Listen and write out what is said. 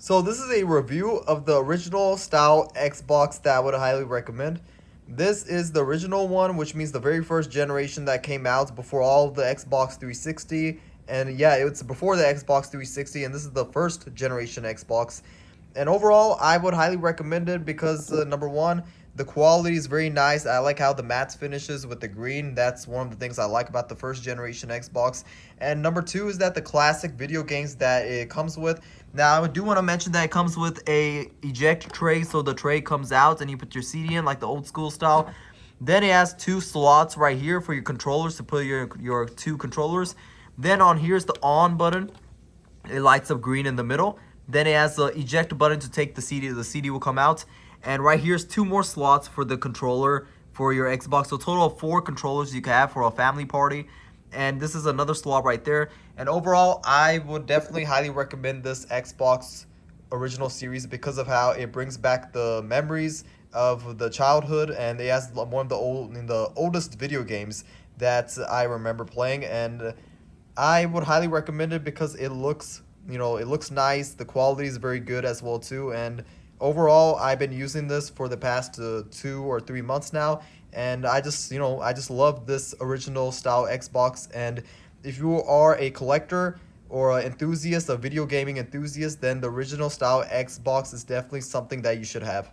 So this is a review of the original style Xbox that I would highly recommend. This is the original one, which means the very first generation that came out before all of the Xbox 360. And yeah, it's before the Xbox 360, and this is the first generation Xbox. And overall, I would highly recommend it because number one, the quality is very nice. I like how the matte finishes with the green. That's one of the things I like about the first generation Xbox. And number two is that the classic video games that it comes with. Now, I do want to mention that it comes with a eject tray, so the tray comes out and you put your CD in like the old school style. Then it has two slots right here for your controllers to put your two controllers. Then on here's the on button. It lights up green in the middle. Then it has the eject button to take the CD. The CD will come out. And right here's two more slots for the controller for your Xbox. So total of 4 controllers you can have for a family party. And this is another slot right there. And overall, I would definitely highly recommend this Xbox original series because of how it brings back the memories of the childhood, and it has one of the oldest video games that I remember playing. And I would highly recommend it because it looks nice. The quality is very good as well too. And overall, I've been using this for the past 2 or 3 months now, and I just love this original style Xbox. And if you are a collector or an enthusiast, a video gaming enthusiast, then the original style Xbox is definitely something that you should have.